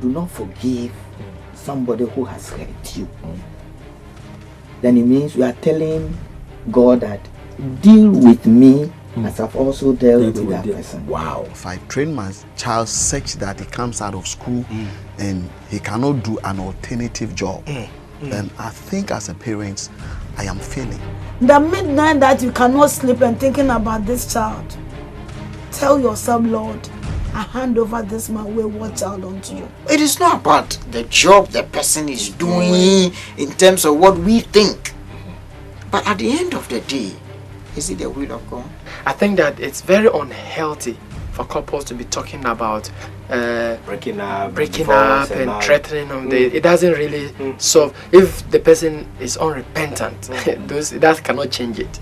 do not forgive somebody who has hurt you, then it means you are telling God that deal with me as I've also dealt with that person. Wow. If I train my child such that he comes out of school and he cannot do an alternative job, then I think as a parent, I am failing. The midnight that you cannot sleep and thinking about this child, tell yourself, Lord, I hand over this my wayward child unto you. It is not about the job the person is doing in terms of what we think. But at the end of the day, is it the will of God? I think that it's very unhealthy for couples to be talking about breaking up and threatening them. It doesn't really solve. If the person is unrepentant, that cannot change it.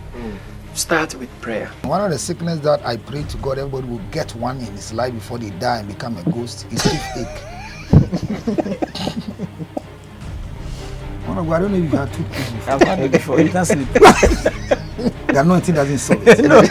Start with prayer. One of the sickness that I pray to God everybody will get one in his life before they die and become a ghost is toothache. One of I don't know if you had toothache before. I've had it before. You can't sleep. The anointing doesn't solve it. No.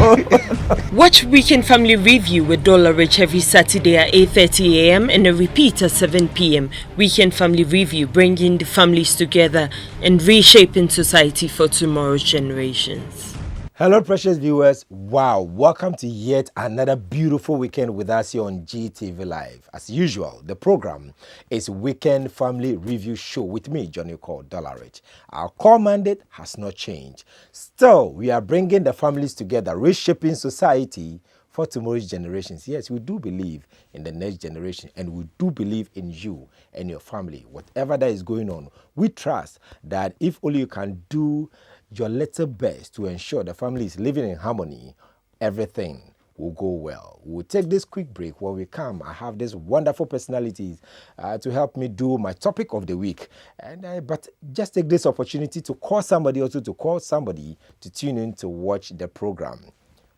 Watch Weekend Family Review with Dollarich every Saturday at 8:30 a.m. and a repeat at 7 p.m. Weekend Family Review, bringing the families together and reshaping society for tomorrow's generations. Hello, precious viewers. Wow, welcome to yet another beautiful weekend with us here on GTV Live. As usual, the program is Weekend Family Review Show with me, Johnny called Dollarich. Our core mandate has not changed. Still, we are bringing the families together, reshaping society for tomorrow's generations. Yes, we do believe in the next generation, and we do believe in you and your family. Whatever that is going on, we trust that if only you can do your little best to ensure the family is living in harmony, everything will go well. We'll take this quick break. When we come, I have these wonderful personalities to help me do my topic of the week. But just take this opportunity to call somebody, also to call somebody to tune in to watch the program.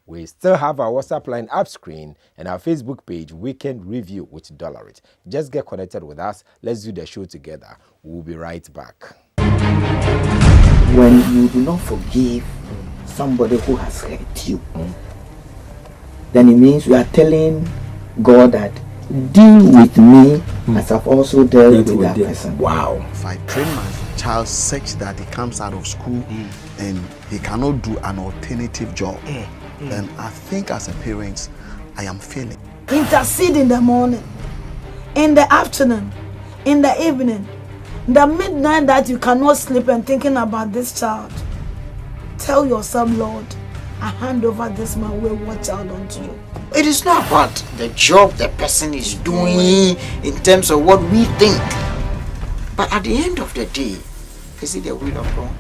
We still have our WhatsApp line up screen and our Facebook page, Weekend Review with Dollarich. Just get connected with us. Let's do the show together. We'll be right back. When you do not forgive somebody who has hurt you, then it means you are telling God that deal with me as I've also dealt with that person. Wow. If I train my child such that he comes out of school and he cannot do an alternative job, then I think as a parent, I am failing. Intercede in the morning, in the afternoon, in the evening. The midnight that you cannot sleep and thinking about this child, tell yourself, Lord, I hand over this my wayward child unto you. It is not about the job the person is doing in terms of what we think. But at the end of the day, is it the will of God?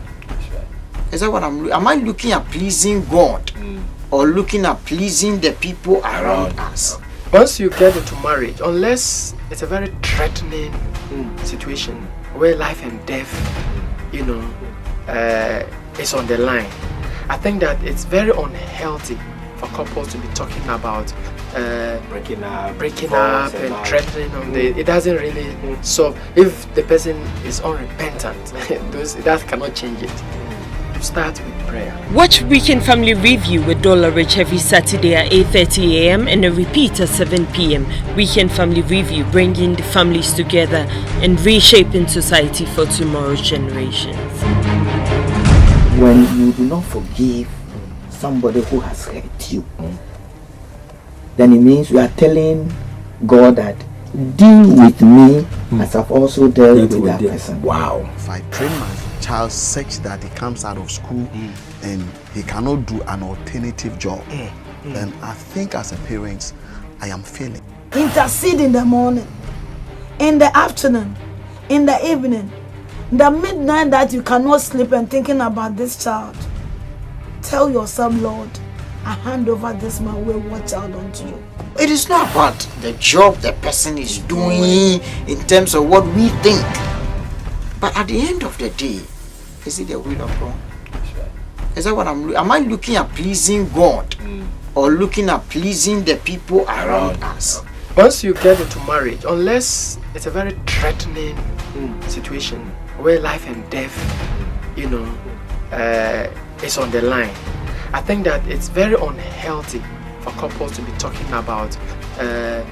Is that what am I looking at pleasing God or looking at pleasing the people around us? Once you get into marriage, unless it's a very threatening situation where life and death, is on the line, I think that it's very unhealthy for couples to be talking about breaking up and threatening them. It doesn't really solve. If the person is unrepentant, that cannot change it. Start with prayer. Watch Weekend Family Review with Dollarich every Saturday at 8:30 a.m. and a repeat at 7 p.m. Weekend Family Review, bringing the families together and reshaping society for tomorrow's generations. When you do not forgive somebody who has hurt you, then it means you are telling God that deal with me as I've also dealt with that person. Wow. If I train my child such that he comes out of school and he cannot do an alternative job, then I think as a parent, I am failing. Intercede in the morning, in the afternoon, in the evening. The midnight that you cannot sleep and thinking about this child, tell yourself, Lord, I hand over this my wayward child unto you. It is not about the job the person is doing in terms of what we think. But at the end of the day, is it the will of God? Is that what am I looking at pleasing God or looking at pleasing the people around us? Once you get into marriage, unless it's a very threatening situation where life and death, is on the line, I think that it's very unhealthy for couples to be talking about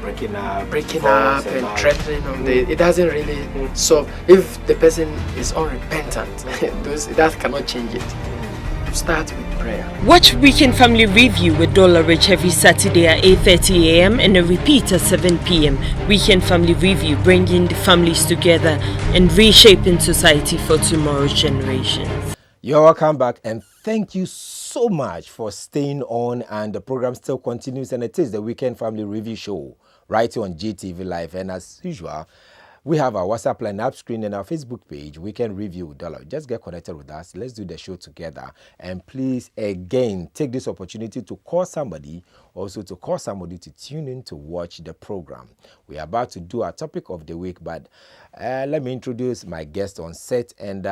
breaking up, and threatening on the. It doesn't really solve. If the person is unrepentant, that cannot change it. Start with prayer. Watch Weekend Family Review with Dollarich every Saturday at 8:30 a.m. and a repeat at 7 p.m. Weekend Family Review, bringing the families together and reshaping society for tomorrow's generations. You're welcome back, and thank you so much for staying on. And the program still continues, and it is the Weekend Family Review Show right here on GTV Live. And as usual, we have our WhatsApp line up screen and our Facebook page, Weekend Review with Dollar. Just get connected with us. Let's do the show together. And please, again, take this opportunity to call somebody, also to call somebody to tune in to watch the program. We are about to do our topic of the week, but let me introduce my guest on set. And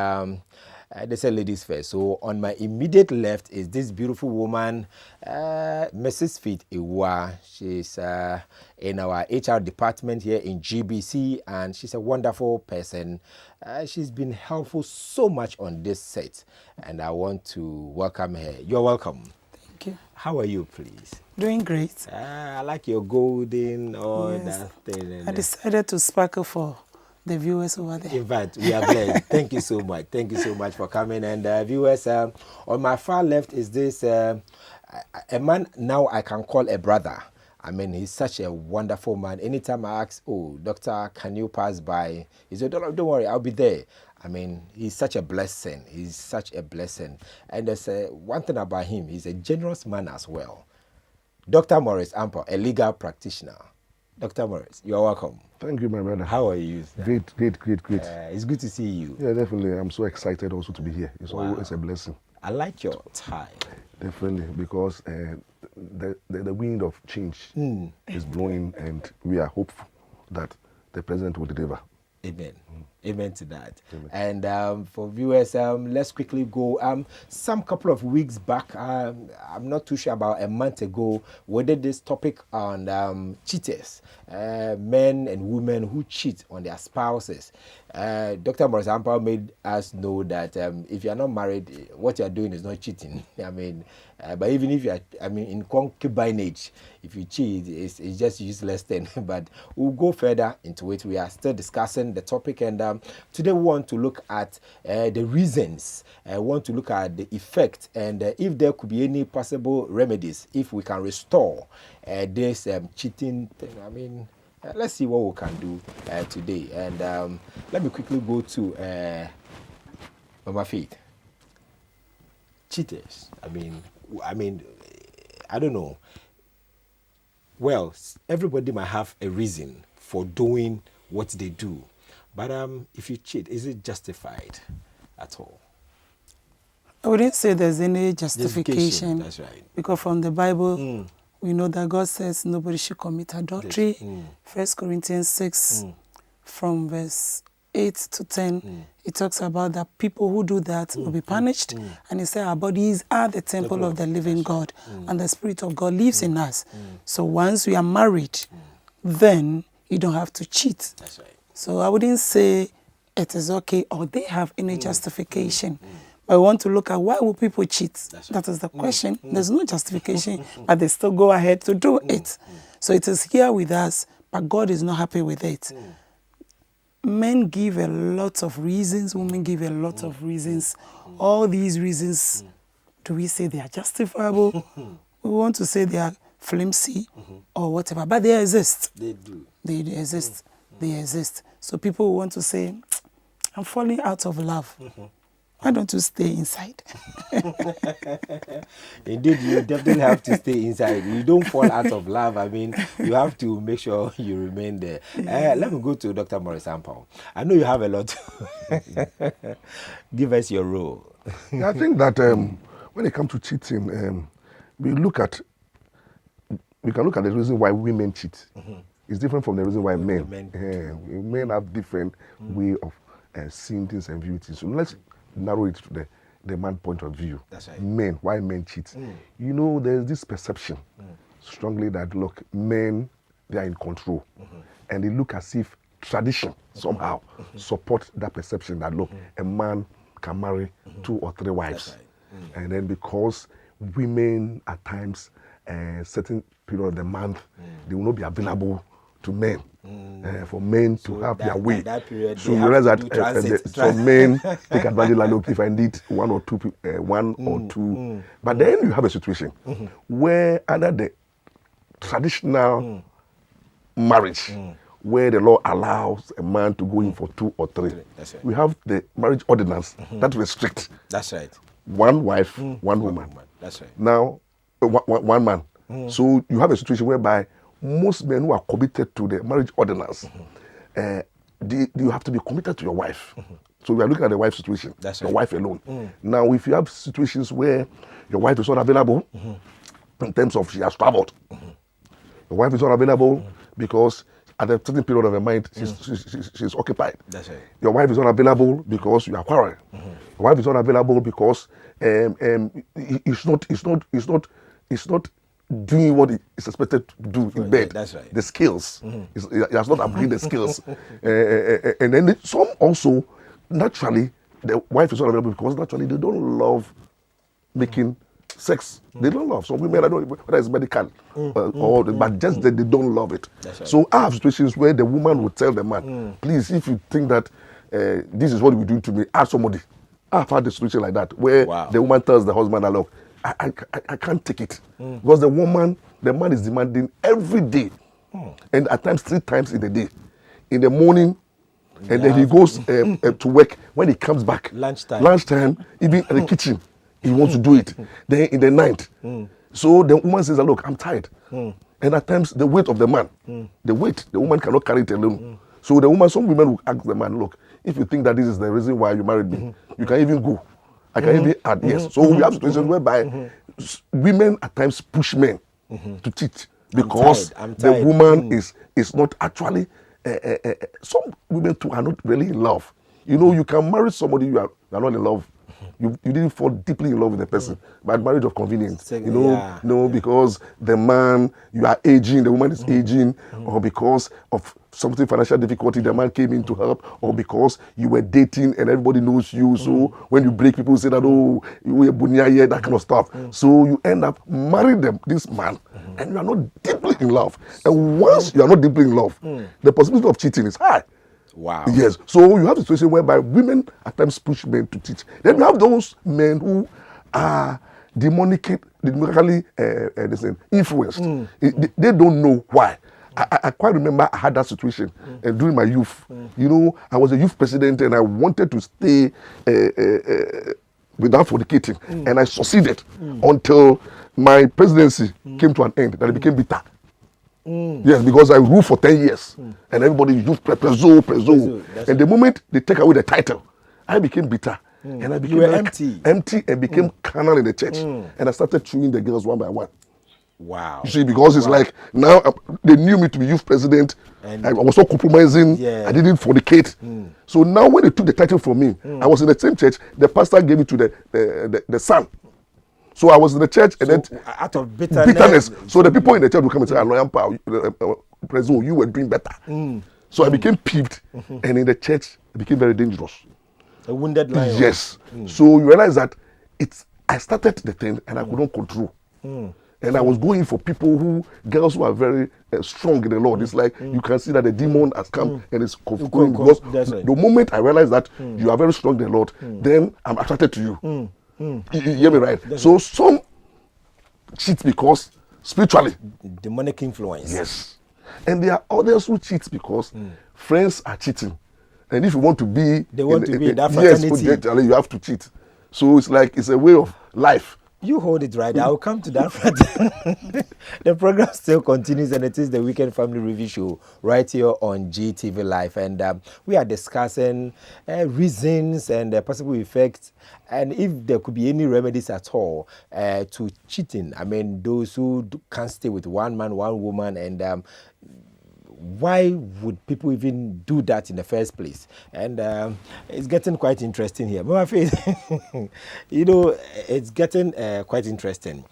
they say ladies first. So on my immediate left is this beautiful woman, Mrs. Fit Iwa. She's in our HR department here in GBC, and she's a wonderful person. She's been helpful so much on this set, and I want to welcome her. You're welcome. Thank you. How are you, please? Doing great. I like your golden, all Yes. that thing. I decided to sparkle for the viewers over there. In fact, we are blessed. Thank you so much. Thank you so much for coming. And viewers, on my far left is this a man now I can call a brother. I mean, he's such a wonderful man. Anytime I ask, oh, doctor, can you pass by? He said, don't worry, I'll be there. I mean, he's such a blessing. He's such a blessing. And there's one thing about him, he's a generous man as well. Dr. Morris Ampo, a legal practitioner. Dr. Morris, you're welcome. Thank you, my brother. How are you, sir? Great. It's good to see you. Yeah, definitely. I'm so excited also to be here. It's always a blessing. I like your tie. Definitely, because the wind of change is blowing, and we are hopeful that the president will deliver. Amen. Amen to that. Amen. And for viewers, let's quickly go. Some couple of weeks back, I'm not too sure, about a month ago, we did this topic on cheaters, men and women who cheat on their spouses. Dr. Morris Ampao made us know that if you are not married, what you are doing is not cheating. I mean, but even if you are, in concubinage, if you cheat, it's just useless thing. But we'll go further into it. We are still discussing the topic, and today we want to look at the reasons. I want to look at the effect, and if there could be any possible remedies, if we can restore this cheating thing. Let's see what we can do today. And let me quickly go to Mama Faith. Cheaters. I don't know. Well, everybody might have a reason for doing what they do. But if you cheat, is it justified at all? I wouldn't say there's any justification. That's right. Because from the Bible, we know that God says nobody should commit adultery. 1 Corinthians 6, from verse 8 to 10, it talks about that people who do that will be punished. And it says our bodies are the temple of the living God, and the Spirit of God lives in us. So once we are married, then you don't have to cheat. That's right. So I wouldn't say it is okay or they have any justification. I want to look at why will people cheat. That is the question. There's no justification, but they still go ahead to do it. So it is here with us, but God is not happy with it. Men give a lot of reasons, women give a lot of reasons. All these reasons, do we say they are justifiable? We want to say they are flimsy or whatever, but they exist. They do. They exist. They exist. So people want to say, I'm falling out of love. Why don't you stay inside? Indeed, you definitely have to stay inside. You don't fall out of love. You have to make sure you remain there. Let me go to Dr. Morris Ampao. I know you have a lot. Give us your role. I think that when it comes to cheating, we can look at the reason why women cheat. It's different from the reason why men. Men have different way of seeing things and viewing things. So let's narrow it to the man point of view. That's right. Men, why men cheat? There's this perception strongly that look, men, they are in control, and they look as if tradition somehow support that perception that look, a man can marry 2 or 3 wives, and then because women at times a certain period of the month, they will not be available to men. For men to have their way. That period, so you realize that some men take advantage, like, look, if I need one or two, but then you have a situation where under the traditional marriage, where the law allows a man to go in for 2 or 3, That's right. we have the marriage ordinance that restricts That's right. one wife, one woman. That's right. Now, one man. So you have a situation whereby most men who are committed to the marriage ordinance, you have to be committed to your wife. So we are looking at the wife situation, That's your right. wife alone. Now, if you have situations where your wife is not available, in terms of she has traveled, your wife is not available because at a certain period of her mind, she's occupied. That's right. Your wife is not available because you are quarreling. Your wife is not available because it's not doing what it's expected to do in bed. That's right. The skills. It has not upgraded the skills. And then some also, naturally, the wife is not available because naturally they don't love making sex. They don't love. Some women, I don't know whether it's medical but just that they don't love it. Right. So I have situations where the woman would tell the man, please, if you think that this is what you're doing to me, ask somebody. I've had a situation like that where the woman tells the husband, look, I can't take it. Because the man is demanding every day, and at times 3 times in the day. In the morning, and then he goes to work. When he comes back, lunchtime, even in the kitchen, he wants to do it. Then in the night. So the woman says, look, I'm tired. And at times, the weight of the man, the woman cannot carry it alone. So some women will ask the man, look, if you think that this is the reason why you married me, you can even go. I can even add, yes. So we have situations whereby women at times push men to cheat because the woman is not actually, some women too are not really in love. You know, you can marry somebody you are not in love. You didn't fall deeply in love with the person, but marriage of convenience. Because the man, you are aging, the woman is aging, or because of something financial difficulty, the man came in to help, or because you were dating and everybody knows you. So when you break, people say that, oh, you were bunya, that kind of stuff. So you end up marrying this man, and you are not deeply in love. And once you are not deeply in love, the possibility of cheating is high. Wow. Yes. So you have a situation whereby women at times push men to cheat. Then you have those men who are demonically influenced. They don't know why. I quite remember I had that situation during my youth. You know, I was a youth president and I wanted to stay without fornicating. And I succeeded until my presidency came to an end, that it became bitter. Yes, because I ruled for 10 years and everybody used prezo. And the moment they take away the title, I became bitter. And I became empty and became carnal in the church. And I started chewing the girls one by one. Wow. You see, because it's like now they knew me to be youth president. And I was not compromising. I didn't fornicate. So now when they took the title from me, I was in the same church. The pastor gave it to the son. So I was in the church, and then out of bitterness. So the people in the church would come and say, "Prezo, you were doing better." So I became peeved, and in the church, it became very dangerous. A wounded lion. Yes. So you realize that I started the thing, and I couldn't control. And I was going for girls who are very strong in the Lord. It's like you can see that the demon has come and is going. Because the moment I realize that you are very strong in the Lord, then I'm attracted to you. You hear me right? So some cheat because spiritually. Demonic influence. Yes. And there are others who cheat because friends are cheating. And if you want to be... They want to be in that fraternity. Yes, you have to cheat. So it's like, it's a way of life. You hold it right. I'll come to that. The program still continues, and it is the Weekend Family Review Show right here on GTV Live. And we are discussing reasons and possible effects, and if there could be any remedies at all to cheating. I mean, those who can't stay with one man, one woman, and why would people even do that in the first place? And it's getting quite interesting here. But you know, it's getting quite interesting.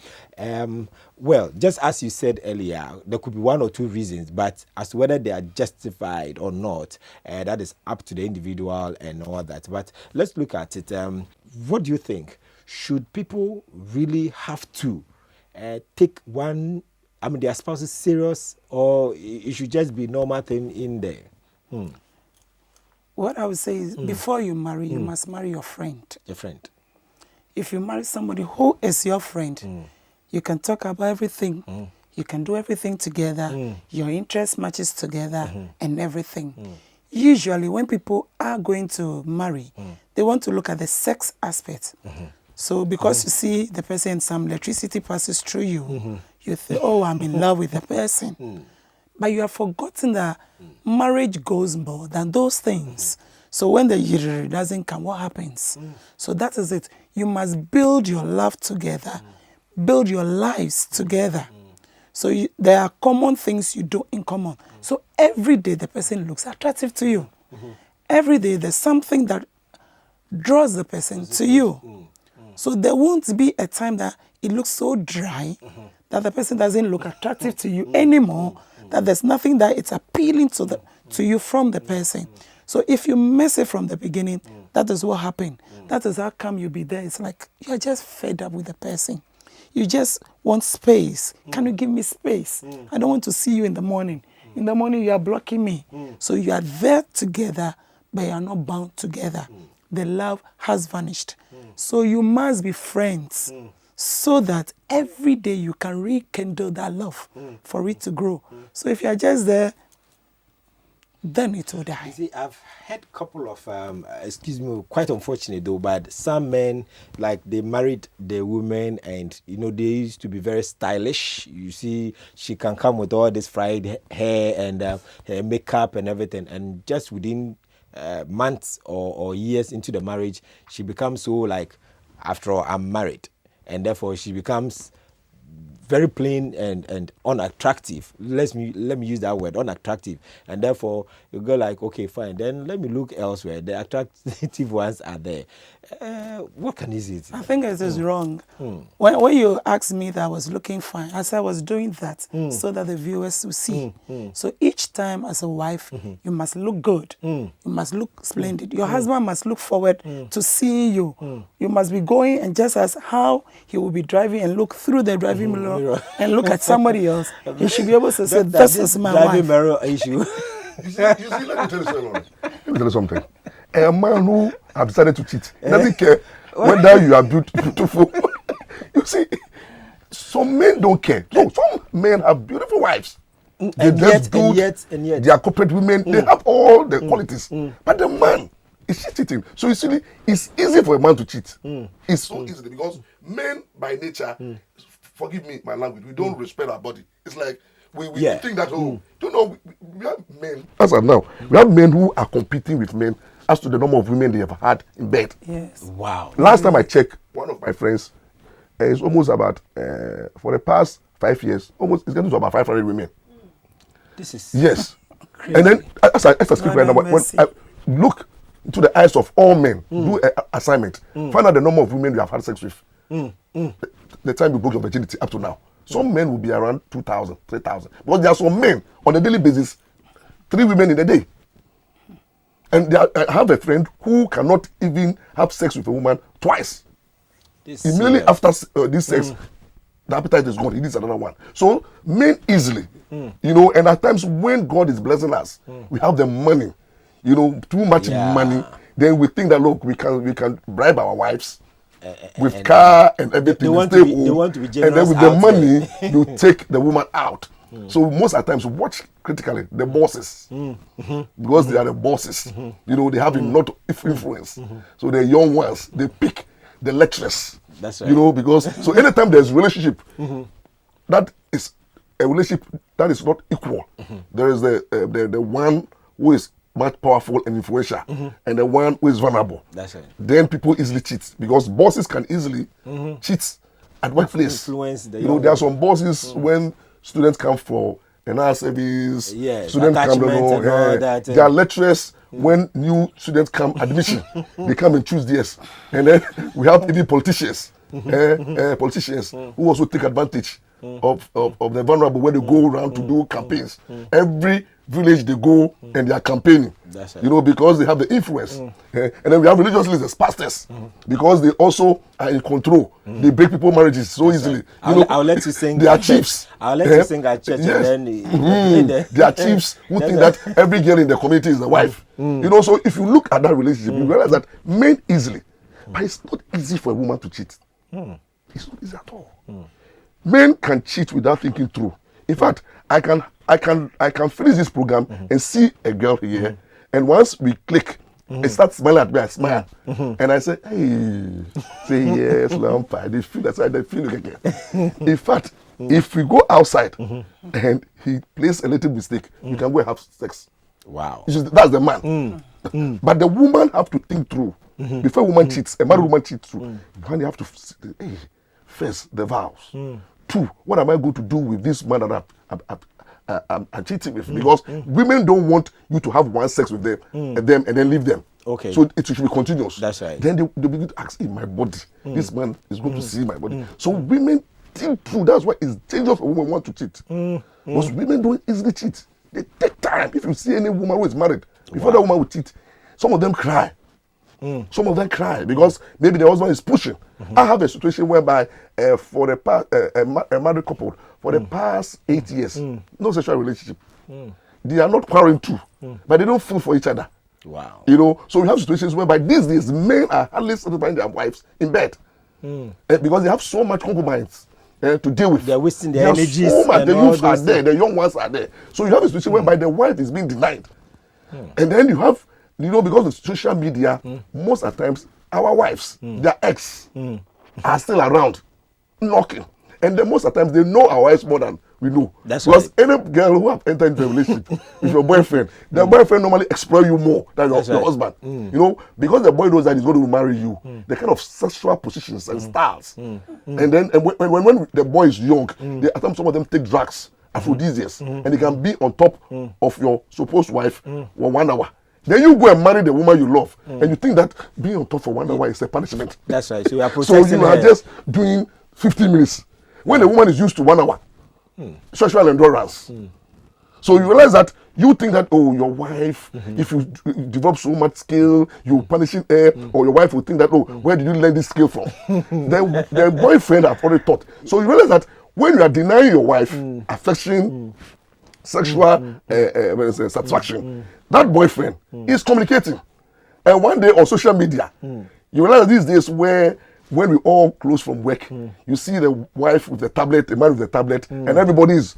Well, just as you said earlier, there could be 1 or 2 reasons, but as to whether they are justified or not, that is up to the individual and all that. But let's look at it. What do you think? Should people really have to take one, I mean, their spouse is serious, or it should just be normal thing in there? What I would say is, before you marry, you must marry your friend. Your friend. If you marry somebody who is your friend, you can talk about everything. You can do everything together. Your interest matches together and everything. Usually, when people are going to marry, they want to look at the sex aspect. So because you see the person, some electricity passes through you, you think, oh, I'm in love with the person. But you have forgotten that marriage goes more than those things. So when the year doesn't come, what happens? So that is it. You must build your love together, build your lives together. So there are common things you do in common. So every day the person looks attractive to you. Every day there's something that draws the person to you. So there won't be a time that it looks so dry that the person doesn't look attractive to you anymore, that there's nothing that it's appealing to you from the person. So if you miss it from the beginning, that is what happened. That is how come you be there. It's like you're just fed up with the person. You just want space. Can you give me space? I don't want to see you in the morning. In the morning, you are blocking me. So you are there together, but you are not bound together. The love has vanished. So you must be friends so that every day you can rekindle that love for it to grow. So if you are just there, then it will die. You see, I've had a couple of, excuse me, quite unfortunate though, but some men, like they married the women and, you know, they used to be very stylish. You see, she can come with all this fried hair and her makeup and everything. And just within months or years into the marriage, she becomes so like, after all, I'm married. And therefore she becomes very plain and unattractive. Let me use that word, unattractive. And therefore, you go like, okay, fine. Then let me look elsewhere. The attractive ones are there. What can you say? I think it is wrong. When you asked me that I was looking fine, as I was doing that so that the viewers will see. So each time as a wife, you must look good. You must look splendid. Your husband must look forward to seeing you. You must be going, and just as how he will be driving and look through the driving mirror and look at somebody else, he should be able to say, this is my wife. Mirror issue. You see, let me tell you something. Let me tell you something. A man who has decided to cheat doesn't care whether you are beautiful. You see, some men don't care. So some men have beautiful wives. They just good. And yet. They are corporate women. They have all the qualities. But the man is cheating. So you see, it's easy for a man to cheat. It's so easy because men by nature, forgive me my language, we don't respect our body. It's like we think that, we have men, as of now, we have men who are competing with men as to the number of women they have had in bed. Yes. Wow. Last time I checked, one of my friends is almost about, for the past 5 years, almost it's getting to about 500 women. This is yes. And then, as I speak right now, when I look into the eyes of all men, do an assignment, find out the number of women you have had sex with. The time you broke your virginity up to now. Some men will be around 2,000, 3,000. Because there are some men on a daily basis, 3 women in a day. And I have a friend who cannot even have sex with a woman twice. Immediately after this sex, the appetite is gone. He needs another one. So men easily, and at times when God is blessing us, we have the money, too much money. Then we think that, look, we can bribe our wives with car and everything. They want to be generous. And then with the money, you take the woman out. So most of the times, watch critically the bosses, because they are the bosses. They have a lot of influence. So the young ones, they pick the lecturers. That's right. Because so anytime there's a relationship, that is a relationship that is not equal. There is the one who is much powerful and influential, and the one who is vulnerable. That's right. Then people easily cheat because bosses can easily cheat at workplace. Influence there are some bosses when students come for another service, students come they are lecturers when new students come admission. They come and choose theirs. And then we have even politicians, who also take advantage of the vulnerable when they go around to do campaigns. Every village they go and they are campaigning. That's right. You know, because they have the influence. And then we have religious leaders, pastors, because they also are in control. They break people's marriages so easily. Right. I'll let you sing. They are chiefs. I'll let you sing at church. Yes. And then They are chiefs who think that every girl in the community is the wife. You know, so if you look at that relationship, you realize that men easily, but it's not easy for a woman to cheat. It's not easy at all. Men can cheat without thinking through. In fact, I can finish this program and see a girl here, and once we click, it starts smiling at me. I smile, and I say, "Hey, say yes, Lampard." They feel that's why they feel it again. In fact, if we go outside and he plays a little mistake, you can go and have sex. Wow. That's the man. But the woman have to think through. Before a woman cheats, a married woman cheats through. One, you have to first the vows. 2, what am I going to do with this man that I'm cheating with? Because women don't want you to have one sex with them and then leave them. Okay. So it should be continuous. That's right. Then they begin to ask, in my body, this man is going to see my body. So women think through. That's why it's dangerous for women want to cheat. Because women don't easily cheat. They take time. If you see any woman who is married, before that woman will cheat, some of them cry. Some of them cry because maybe the husband is pushing. I have a situation whereby for the past, a married couple, for the past 8 years, no sexual relationship. They are not quarreling too, but they don't feel for each other. Wow. You know, so we have situations whereby these days men are hardly satisfying their wives in bed because they have so much concubines to deal with. They're wasting their energies. So much. The youth are there, things. the young ones are there. So you have a situation whereby the wife is being denied. And then you have, you know, because of social media, most of the times our wives, their ex, are still around, knocking. And then most of the times they know our wives more than we know. That's because right. any girl who have entered into a relationship with your boyfriend, the boyfriend normally exploit you more than your husband. You know, because the boy knows that he's going to marry you, the kind of sexual positions and styles. And then when the boy is young, at times some of them take drugs, aphrodisiacs, and they can be on top of your supposed wife for 1 hour. Then you go and marry the woman you love, and you think that being on top for 1 hour is a punishment. That's right. So you are protecting So you are just doing 15 minutes. When the woman is used to 1 hour, sexual endurance. So you realize that you think that, oh, your wife, if you develop so much skill, you're punishing her, or your wife will think that, oh, where did you learn this skill from? The boyfriend have already taught. So you realize that when you are denying your wife affection, sexual satisfaction, that boyfriend is communicating. And one day on social media, you realize these days when we all close from work, you see the wife with the tablet, the man with the tablet, and everybody is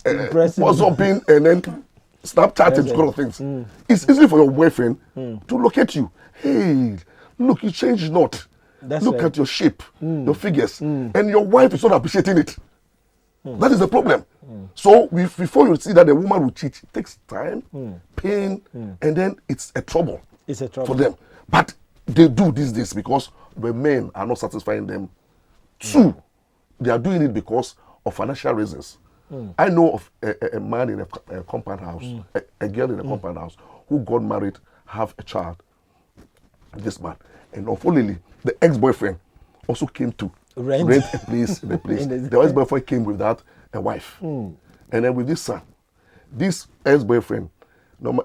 WhatsApping and then Snapchatting sort of things. It's easy for your boyfriend to locate you. Hey, look, you changed not. Look at your shape, your figures, and your wife is not appreciating it. That is the problem. So before you see that the woman will cheat, it takes time, pain, and then it's a trouble. It's a trouble for them. But they do these days because the men are not satisfying them. 2, they are doing it because of financial reasons. I know of a man in a compound house, a girl in a compound house who got married, have a child. This man, and unfortunately, the ex-boyfriend also came to rent a place in the place. The ex-boyfriend came without a wife, and then with this son, this ex-boyfriend,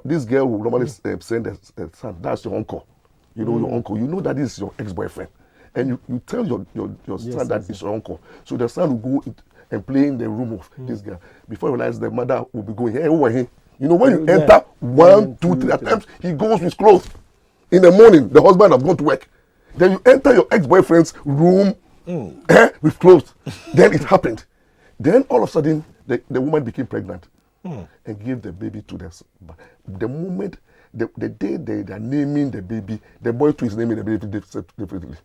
this girl will normally send a son. That's your uncle. You know your uncle. You know that this is your ex-boyfriend, and you tell your son that it's your uncle. So the son will go and play in the room of this girl. Before you realize, the mother will be going, hey, over here. You know, when you enter 1, 2, 3 at times, he goes with clothes. In the morning, the husband has gone to work. Then you enter your ex-boyfriend's room with clothes. Then it happened. Then all of a sudden, the woman became pregnant and gave the baby to the moment, the day they are naming the baby, the boy too is naming the baby differently.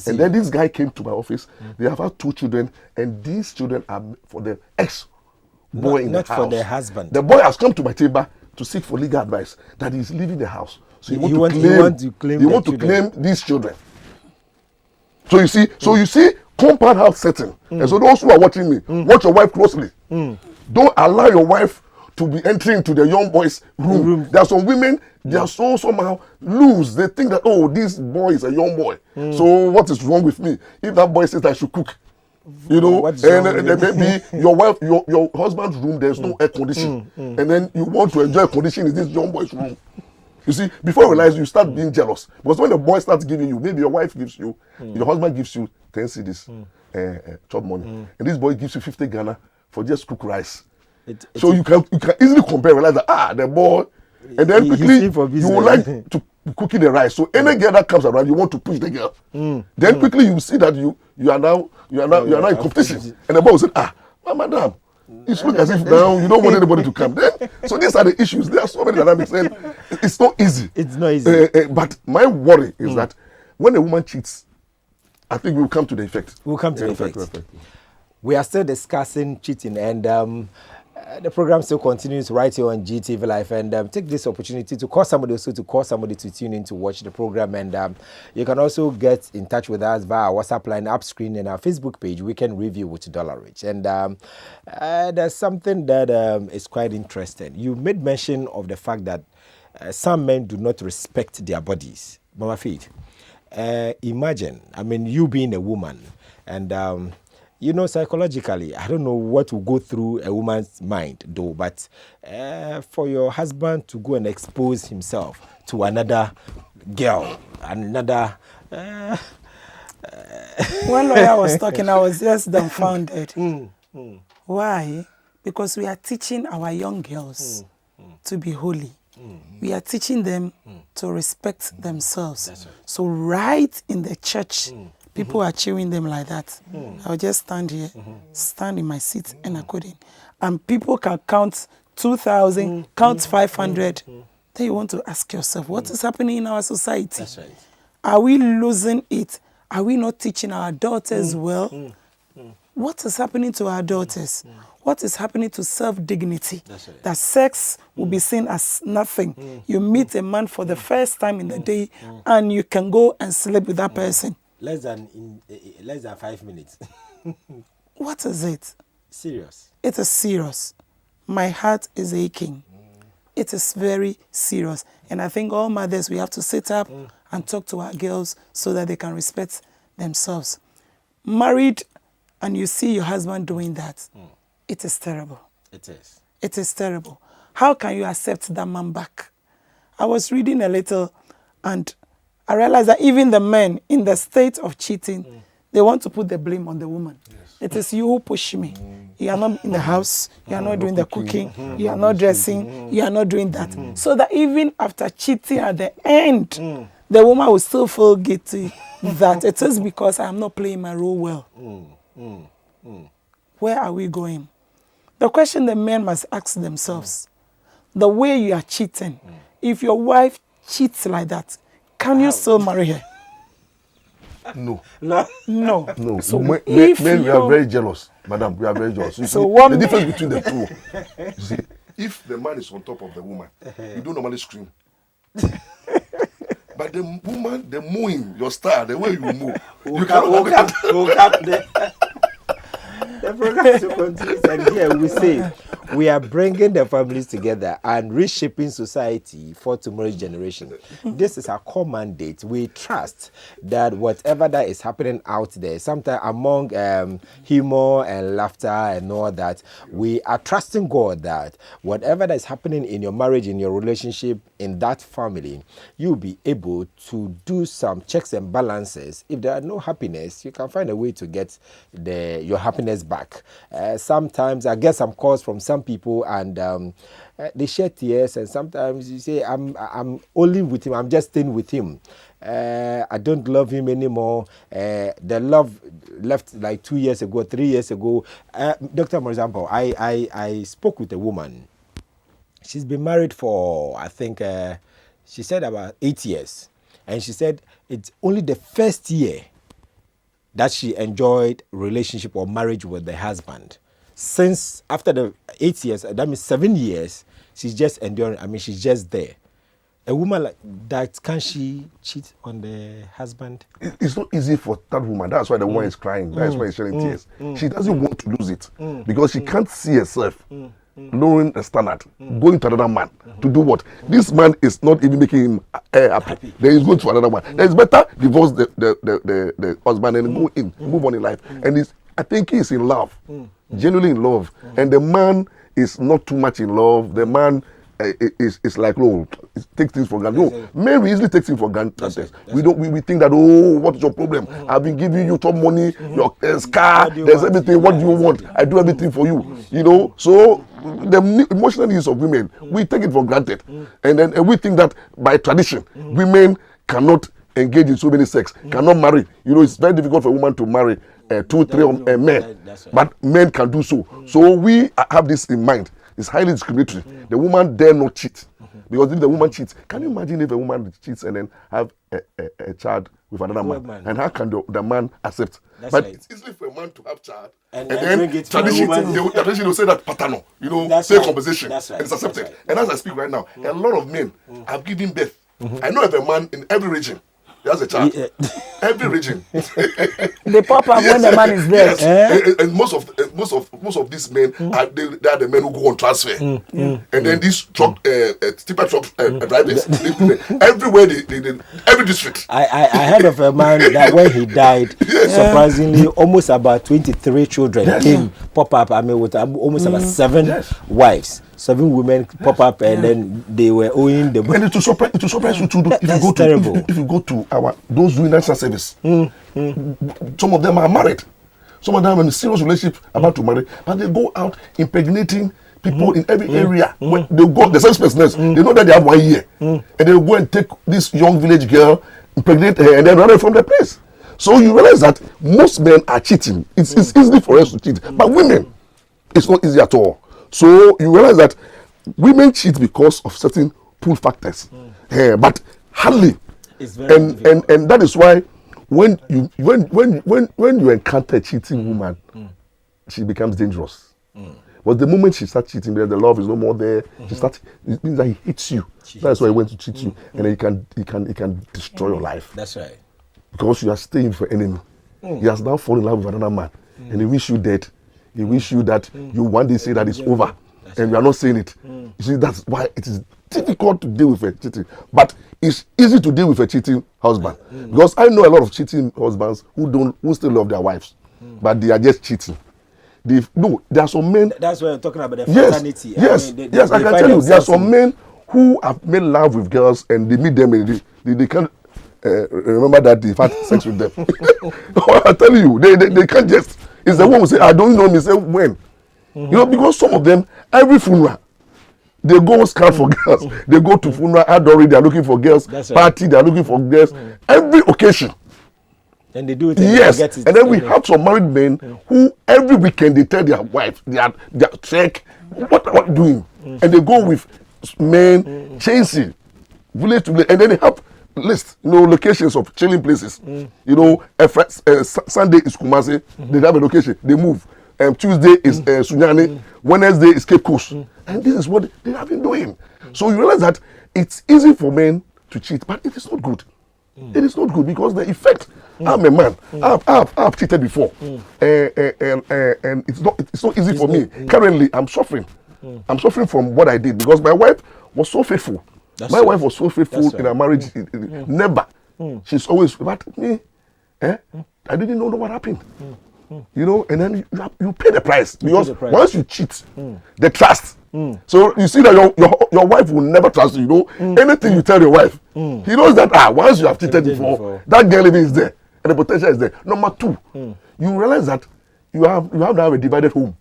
And then this guy came to my office. They have had 2 children, and these children are for the ex-boy in the house. Not for their husband. The boy has come to my table to seek for legal advice that he's leaving the house. So he want to claim these children. So you see, compound house setting. And so those who are watching me, watch your wife closely. Don't allow your wife to be entering into the young boy's room. There are some women, they are so somehow loose. They think that, oh, this boy is a young boy. So what is wrong with me? If that boy says I should cook, You know, What's and wrong there with may be your wife, your husband's room. There's no air condition, and then you want to enjoy condition in this young boy's room. You see, before you realize, you start being jealous, because when the boy starts giving you, maybe your wife gives you, your husband gives you 10 cedis, chop money, and this boy gives you 50 Ghana for just cook rice. So you can easily compare, realize that the boy, and then quickly you would like to cooking the rice. So any girl that comes around, you want to push the girl. Then quickly you see that you are now in competition, and the boy will say, madam, it looks as if now you don't want anybody to come. Then so these are the issues. There are so many dynamics, and it's not easy. It's not easy. But my worry is that when a woman cheats, I think we'll come to the effect. We'll come to the effect. We are still discussing cheating, and the program still continues right here on GTV Live, and take this opportunity to call somebody to tune in to watch the program, and you can also get in touch with us via our WhatsApp line, up screen, and our Facebook page, Weekend Review with Dollarich. And there's something that is quite interesting. You made mention of the fact that some men do not respect their bodies. Mama Faith, imagine, I mean, you being a woman, and you know, psychologically, I don't know what will go through a woman's mind, though, but for your husband to go and expose himself to another girl, another... When lawyer was talking, I was just dumbfounded. Why? Because we are teaching our young girls to be holy. We are teaching them to respect themselves. Right. So right in the church, people are cheering them like that. I'll just stand here, stand in my seat, and I couldn't. And people can count 2,000, count 500. Then you want to ask yourself, what is happening in our society? That's right. Are we losing it? Are we not teaching our daughters well? What is happening to our daughters? What is happening to self-dignity? Right. That sex will be seen as nothing. You meet a man for the first time in the day, and you can go and sleep with that person. Less than 5 minutes. What is it? Serious. It is serious. My heart is aching. It is very serious. And I think all mothers, we have to sit up and talk to our girls so that they can respect themselves. Married, and you see your husband doing that, it is terrible. It is. It is terrible. How can you accept that man back? I was reading a little, and I realized that even the men in the state of cheating, they want to put the blame on the woman. Yes. It is you who push me. You are not in the house. You are not doing the cooking. You are not dressing. You are not doing that. So that even after cheating at the end, the woman will still feel guilty that it is because I am not playing my role well. Where are we going? The question the men must ask themselves, the way you are cheating, if your wife cheats like that, can you still marry her? No. No. So men, we are very jealous, madam. We are very jealous. You so see, the difference between the two. You see, if the man is on top of the woman, you don't normally scream. But the woman, the mooing, your style, the way you move, you can't. The program still continues, and here we say we are bringing the families together and reshaping society for tomorrow's generation. This is our core mandate. We trust that whatever that is happening out there, sometimes among humor and laughter and all that, we are trusting God that whatever that is happening in your marriage, in your relationship, in that family, you'll be able to do some checks and balances. If there are no happiness, you can find a way to get your happiness back. Sometimes I get some calls from some people, and they shed tears, and sometimes you say, I'm only with him, I'm just staying with him. I don't love him anymore. The love left like 2 years ago, 3 years ago. Dr. For example, I spoke with a woman. She's been married for, I think, she said about 8 years. And she said it's only the first year that she enjoyed relationship or marriage with the husband. Since after the 8 years, that means 7 years, she's just enduring. I mean, she's just there. A woman like that, can she cheat on the husband? It's not easy for that woman. That's why the woman is crying. That's why she's shedding tears. She doesn't want to lose it because she can't see herself lowering the standard, going to another man to do what? This man is not even making him happy. Then he's going to another one. Then it's better divorce the husband and go in, move on in life. And I think he's in love, genuinely in love, and the man is not too much in love. The man is like, oh, takes things for granted. No, men we easily take things for granted. We think that, oh, what's your problem? I've been giving you top money, your car, there's everything. What do you want? I do everything for you. You know, so the emotional needs of women, we take it for granted, and we think that by tradition, women cannot engage in so many sex, cannot marry. You know, it's very difficult for a woman to marry 2, 3 men, but men can do so. So we have this in mind. It's highly discriminatory. The woman dare not cheat, because if the woman cheats, can you imagine if a woman cheats and then have a child with another man? And how can the man accept? But it's easy for a man to have child and then tradition will say that paternal, you know, say compensation, and it's accepted. And as I speak right now, a lot of men have given birth. I know of a man in every region. He has a child. Every region. They pop up when the man is there. Yes. And most of these men they are the men who go on transfer. And then these truck tipper truck drivers, everywhere they every district. I heard of a man that when he died, surprisingly, almost about 23 children came pop up. I mean, with almost about 7 wives. 7 women pop up, and then they were owing the. And it will surprise you too. If you go to those doing national service, some of them are married. Some of them are in a serious relationship about to marry, but they go out impregnating people in every area. When they go, the same persons, they know that they have 1 year, and they go and take this young village girl, impregnate her, and then run away from the place. So you realize that most men are cheating. It's easy for us to cheat, but women, it's not easy at all. So you realize that women cheat because of certain pull factors, but hardly. And that is why when you encounter a cheating woman, she becomes dangerous. But the moment she starts cheating, the love is no more there. It means that he hates you. That's why he went to cheat you, and then he can destroy your life. That's right. Because you are staying for enemy. He has now fallen in love with another man, and he wish you dead. He wish you that you one day say that it's over, and you are not saying it. You see, that's why it is difficult to deal with a cheating, but it's easy to deal with a cheating husband. Because I know a lot of cheating husbands who still love their wives, but they are just cheating. There are some men. That's why I'm talking about the fraternity. Yes, I can tell you, there are some men who have made love with girls, and they meet them and they can't remember that they've had sex with them. I'm telling you, they can't just. It's the one who say, I don't know me, say when. You know, because some of them, every funeral, they go scout for girls. They go to funeral, adore, they are looking for girls. Party, they are looking for girls. Every occasion. And they do it. Yes, and then we have some married men who every weekend they tell their wife, they check, what are you doing? And they go with men, chasing, village to village, and then they have list, locations of chilling places. Sunday is Kumasi, they have a location, they move. Tuesday is Sunyani, Wednesday is Cape Coast. And this is what they have been doing. So you realize that it's easy for men to cheat, but it is not good. It is not good because the effect, I'm a man, I've cheated before. And it's not easy for me. Currently, I'm suffering. I'm suffering from what I did because my wife was so faithful. My wife was so faithful in our marriage. Never. She's always, but me, I didn't know what happened. And then you pay the price because once you cheat, the trust. So you see that your wife will never trust you. Anything you tell your wife, he knows that once you have cheated before, that girl is there and the potential is there. Number 2, you realize that you have now a divided home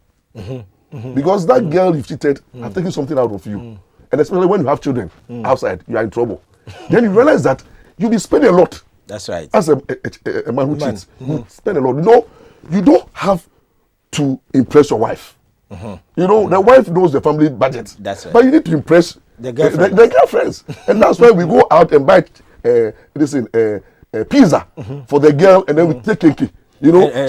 because that girl you've cheated has taken something out of you, and especially when you have children outside, you are in trouble. Then you realize that you'll be spending a lot. That's right. As a man who cheats, you spend a lot. You don't have to impress your wife. The wife knows the family budget. That's right. But you need to impress the girlfriends. And that's why we go out and buy pizza for the girl, and then we take kinky.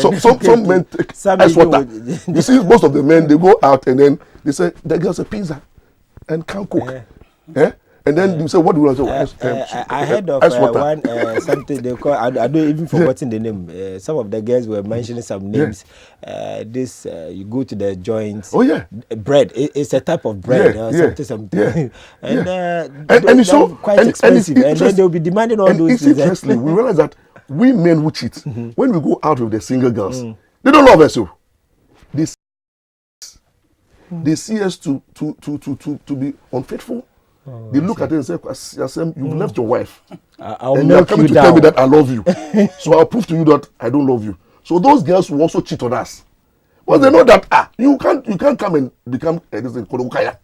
Some men take ice water. You see, most of the men, they go out and then they say, the girl's a pizza and can't cook. And then you say, what do you want to say? I heard of one something they call, I don't even forgotten the name. Some of the girls were mentioning some names. You go to the joints. Oh yeah, bread. It's a type of bread or something. Yeah. And it's so quite expensive. And then they'll be demanding all those things. Interestingly, we realize that we men who cheat, when we go out with the single girls, They don't love us. So they see us to be unfaithful. They look at it and say, you've left your wife. I'll and you are coming to tell me down. that I love you. So I'll prove to you that I don't love you. So those girls will also cheat on us. But they know that you can't come and become this thing called Ukaya.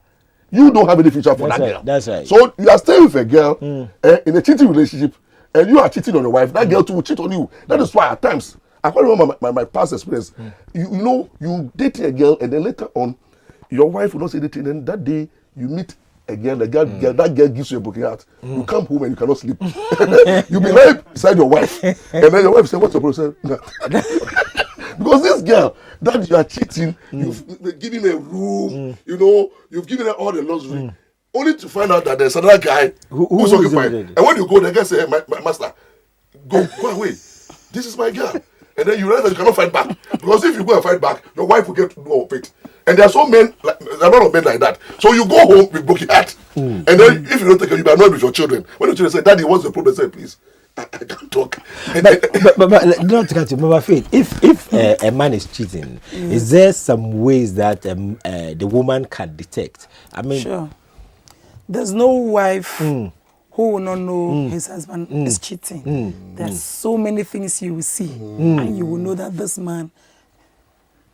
You don't have any future for that girl. That's right. So you are staying with a girl in a cheating relationship, and you are cheating on your wife. That girl too will cheat on you. That is why at times, I can remember my past experience. You date a girl, and then later on, your wife will not say anything. And that day you meet a girl, that girl gives you a broken heart. You come home and you cannot sleep. You be right beside your wife, and then your wife say, "What's your problem?" No. Because this girl that you are cheating, you've given her a room, you've given her all the luxury, only to find out that there's another guy who's occupied. And when you go, the guy say, my master, go away. This is my girl. And then you realize that you cannot fight back. Because if you go and fight back, your wife will get to know of it. And there are some men, there are a lot of men like that. So you go home with broken heart. And then if you don't take care, you be annoyed with your children. When your children say, "Daddy, what's the problem?" Say, "Please, I can't talk." But not to cut you, Mama Faith. If a man is cheating, is there some ways that the woman can detect? I mean, sure. There's no wife who will not know his husband is cheating. There's so many things you will see, and you will know that this man,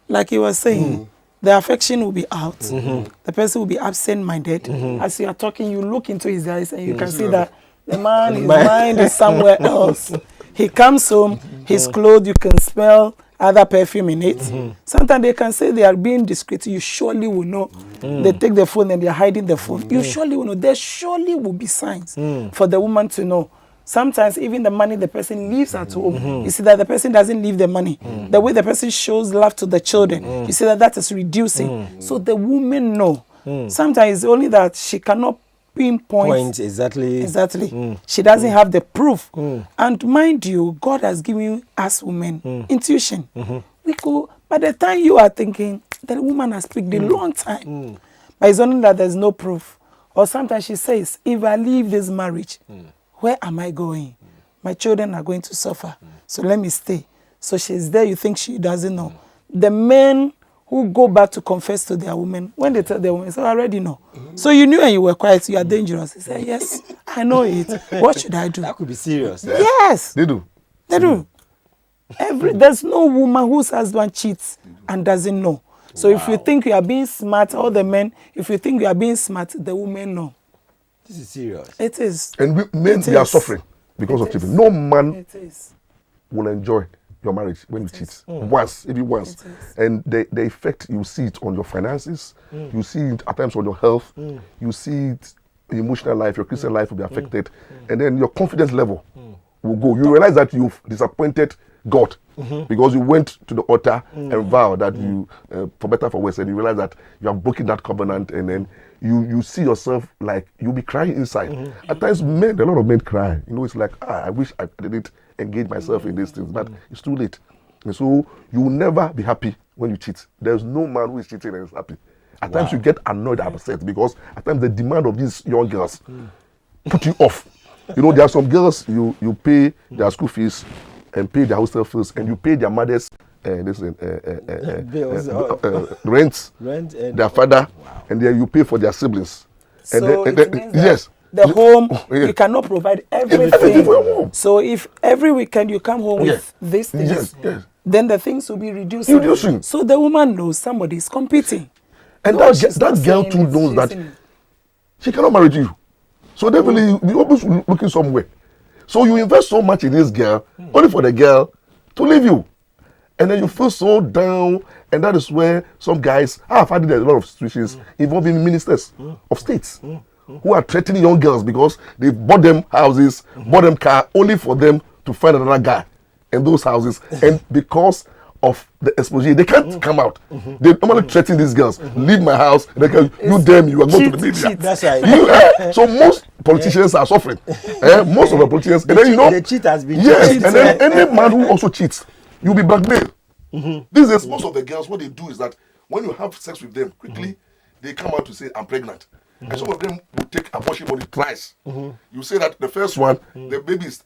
like you were saying, the affection will be out. The person will be absent-minded. As you are talking, you look into his eyes and you can see that the man, his mind is somewhere else. He comes home, his clothes, you can smell other perfume in it. Sometimes they can say they are being discreet. You surely will know. They take the phone and they are hiding the phone. You surely will know. There surely will be signs for the woman to know. Sometimes even the money the person leaves at home, you see that the person doesn't leave the money. The way the person shows love to the children, you see that is reducing. So the woman know. Sometimes it's only that she cannot pinpoint exactly. She doesn't have the proof. And mind you, God has given us women intuition. We go, by the time you are thinking, the woman has picked a long time. But it's only that there's no proof. Or sometimes she says, if I leave this marriage, where am I going? My children are going to suffer. So let me stay. So she's there, you think she doesn't know. The men who go back to confess to their women, when they tell their women, so I already know. So you knew and you were quiet, you are dangerous. He said, yes, I know it. What should I do? That could be serious. Yes. They do. They do. There's no woman whose husband cheats and doesn't know. So if you think you are being smart, all the men, if you think you are being smart, the women know. This is serious. It is. And men, they are suffering because of cheating. No man will enjoy your marriage when you cheat. Once, maybe once. And the effect, you see it on your finances, you see it at times on your health, you see it in your emotional life, your Christian life will be affected, and then your confidence level will go. You realize that you've disappointed God because you went to the altar and vowed that you, for better for worse, and you realize that you have broken that covenant, and then you see yourself like you'll be crying inside. At times, a lot of men cry. It's like, I wish I didn't engage myself in these things, but it's too late. And so you will never be happy when you cheat. There's no man who is cheating and is happy. At times you get annoyed and upset because at times the demand of these young girls put you off. There are some girls you pay their school fees and pay their hostel fees, and you pay their mothers rent, and their father, and then you pay for their siblings. So and it means that yes, the home, you cannot provide everything. For your home. So if every weekend you come home with these things, then the things will be reducing. So the woman knows somebody is competing. And that girl too knows that she cannot marry you. So definitely you're always looking somewhere. So you invest so much in this girl, only for the girl to leave you. And then you feel so down, and that is where some guys, I've had a lot of situations involving ministers of states who are threatening young girls because they bought them houses, bought them car, only for them to find another guy in those houses. And because of the exposure, they can't come out. They normally threaten these girls, leave my house, they can, you are going to the media. That's right. So most politicians are suffering. Most of the politicians, and then the cheat has been and then any man who also cheats, you'll be blackmailed. These days, most of the girls, what they do is that when you have sex with them, quickly, they come out to say, I'm pregnant. and some of them will take abortion money twice. You say that the first one, the baby is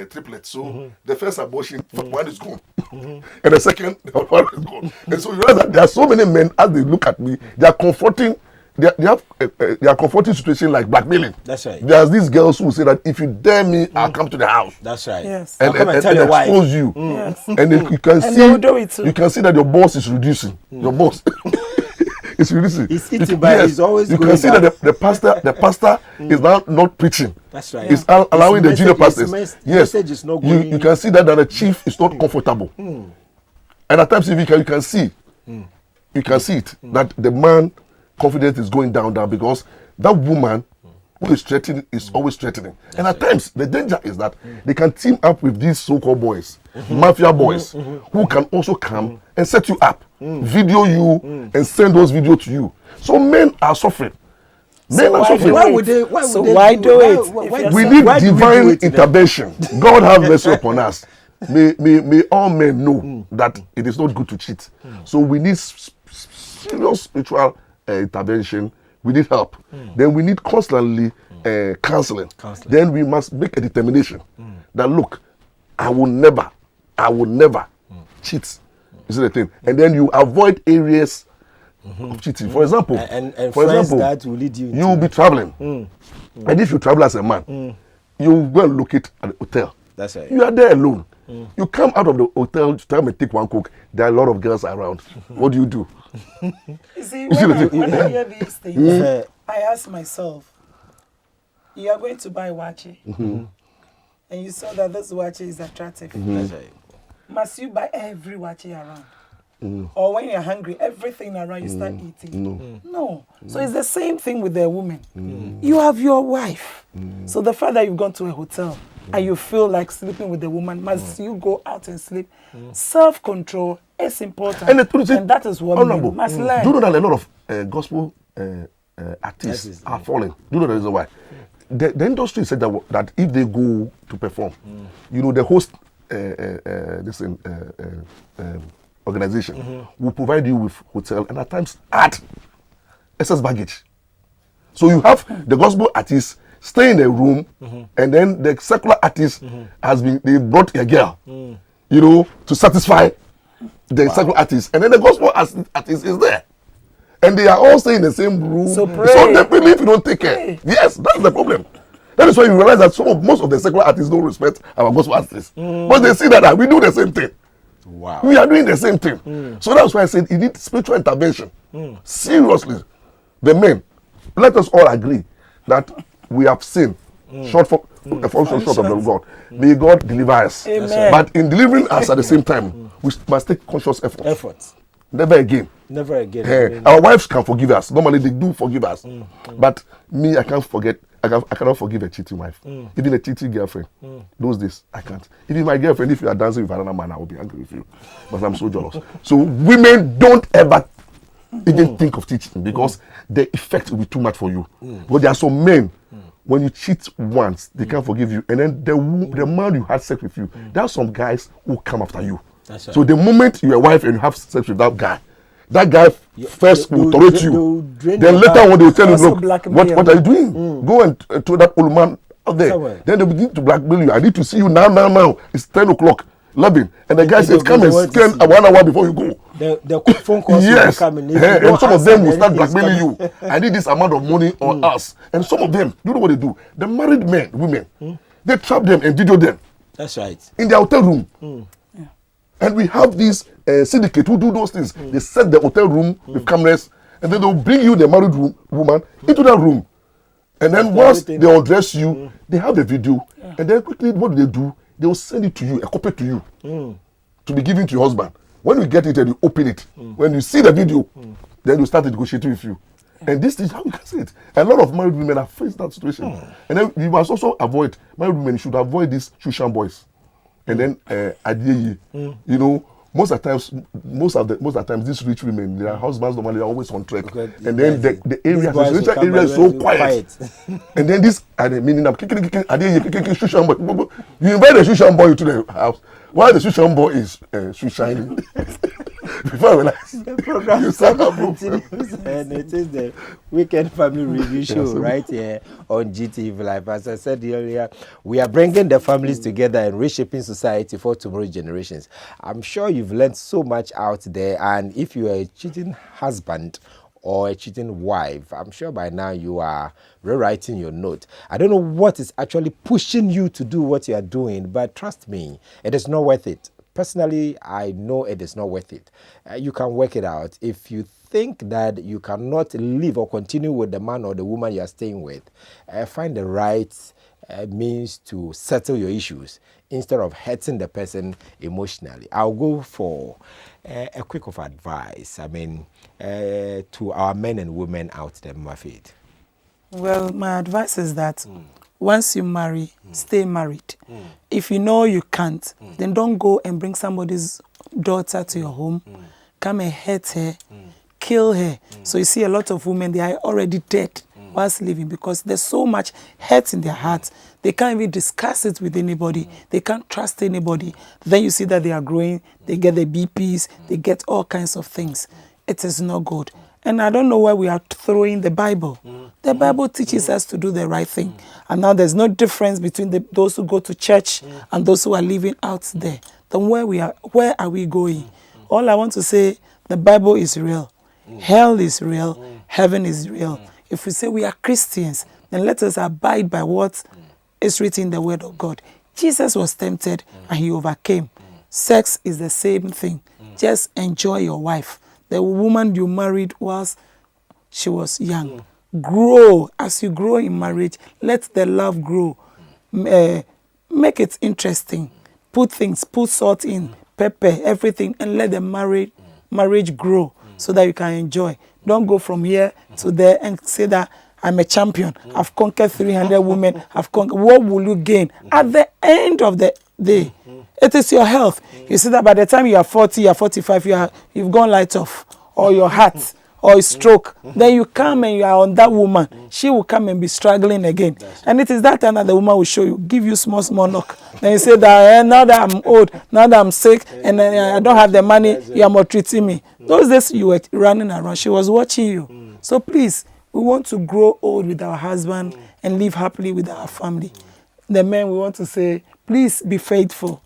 triplets, so the first abortion, one is gone, and the second one is gone. And so you realize that there are so many men, as they look at me, they are confronting. They are confronting situation like blackmailing. That's right. There's these girls who say that if you dare me, I'll come to the house. That's right. Yes. And tell your wife. expose you. Yes. And then you can And see they will do it too. you can see that your boss is reducing. Your boss is reducing. He's eating by he's always you going can see down. that the pastor is now not preaching. That's right. He's allowing the junior pastors. His Yes. message is not going. You can see that the chief is not comfortable. And at times if you can see it that the man confidence is going down because that woman who is threatening is always threatening. And at times the danger is that they can team up with these so-called boys, mafia boys, who can also come and set you up, video you and send those videos to you. So men are suffering. Men are suffering. Why do it? We need divine intervention. God have mercy upon us. May all men know that it is not good to cheat. So we need serious spiritual intervention. We need help. Then we need constantly counseling. Then we must make a determination that look, I will never cheat. You see the thing? And then you avoid areas of cheating. For example, that will lead you. You will be traveling, and if you travel as a man, you will go and locate at the hotel. That's right. You are there alone. You come out of the hotel to come and take one coke. There are a lot of girls around. What do? You see, when I hear these things, I ask myself, you are going to buy wache, and you saw that this wache is attractive. That's right. Must you buy every wache around? Or when you're hungry, everything around you start eating? No. So it's the same thing with the woman. You have your wife. So the fact that you've gone to a hotel and you feel like sleeping with the woman, must you go out and sleep? Self-control is important. And the truth is, and that is what we must learn. Do you know that a lot of gospel artists are falling? Do you know the reason why? The industry said that if they go to perform, you know, the host organization will provide you with hotel and at times add excess baggage. So you have the gospel artists stay in a room, and then the secular artist they brought a girl, you know, to satisfy the secular artist, and then the gospel artist is there, and they are all staying in the same room. So definitely, if you don't take care, yes, that's the problem. That is why you realize that most of the secular artists don't respect our gospel artists, but they see that we do the same thing. Wow. We are doing the same thing. So that's why I said you need spiritual intervention. Seriously, the men, let us all agree that we have sinned short of the God. May God deliver us. Amen. But in delivering us at the same time, we must take conscious effort. Never again. Never again. Our wives can forgive us. Normally they do forgive us. But me, I can't forget. I cannot forgive a cheating wife. Even a cheating girlfriend. Those days, I can't. Even my girlfriend, if you are dancing with another man, I will be angry with you. But I'm so jealous. So women, don't ever even think of cheating because the effect will be too much for you. But there are some men, when you cheat once, they can't forgive you. And then the man you had sex with you, there are some guys who come after you. Right. So the moment you're a wife and you have sex with that guy first will tolerate you. Then later on they will tell you, look, what are you doing? Go and throw that old man out there. Somewhere. Then they begin to blackmail you. I need to see you now. It's 10 o'clock. 11. And the guy says, come and spend 1 hour before you go. The phone calls will come in. And some of them will start blackmailing you. I need this amount of money on us. And some of them, you know what they do? The married women, they trap them and video them. That's right. In their hotel room. And we have these syndicate who do those things. They set the hotel room with cameras, and then they'll bring you the married woman into that room. And then once they undress you, they have the video. And then quickly, what do? They will send it to you, a copy to you, to be given to your husband. When you get it and you open it, when you see the video, then you start negotiating with you. And this is how you can see it. A lot of married women have faced that situation. And then you must also avoid, married women should avoid these Shushan boys. And then you know, most of the times these rich women, their husbands normally are always on track. Okay, and then the area, the residential area is so quiet. And then this, meaning I'm kicking, you invite the Shushan boy to the house while the Shushan boy is Shushan. Before I realized, the program you still start a book. continues, and it is the Weekend Family Review Show Yes, right here on GTV Live. As I said earlier, we are bringing the families together and reshaping society for tomorrow's generations. I'm sure you've learned so much out there, and if you are a cheating husband or a cheating wife, I'm sure by now you are rewriting your note. I don't know what is actually pushing you to do what you are doing, but trust me, it is not worth it. Personally, I know it is not worth it. You can work it out. If you think that you cannot live or continue with the man or the woman you are staying with, find the right means to settle your issues instead of hurting the person emotionally. I'll go for a quick of advice. I mean, to our men and women out there, Mafid. Well, my advice is that once you marry, stay married. If you know you can't, then don't go and bring somebody's daughter to your home, come and hurt her, kill her. So you see a lot of women, they are already dead whilst living because there's so much hurt in their hearts. They can't even discuss it with anybody. They can't trust anybody. Then you see that they are growing, they get the BPs, they get all kinds of things. It is not good. And I don't know why we are throwing the Bible. The Bible teaches us to do the right thing. And now there's no difference between those who go to church and those who are living out there. Then where are we going? All I want to say, the Bible is real. Hell is real. Heaven is real. If we say we are Christians, then let us abide by what is written in the Word of God. Jesus was tempted and he overcame. Sex is the same thing. Just enjoy your wife. The woman you married whilst she was young. Grow. As you grow in marriage, let the love grow. Make it interesting. Put salt in, pepper, everything, and let the marriage grow so that you can enjoy. Don't go from here to there and say that I'm a champion. I've conquered 300 women. What will you gain? At the end of the day, it is your health. You see that by the time you are 40, you are 45, you've gone light off, or your heart, or a stroke. Then you come and you are on that woman. She will come and be struggling again. And it is that time that the woman will show you, give you small knock. Then you say that now that I'm old, now that I'm sick, and I don't have the money, you are maltreating me. Those days you were running around. She was watching you. So please, we want to grow old with our husband and live happily with our family. The men, we want to say, please be faithful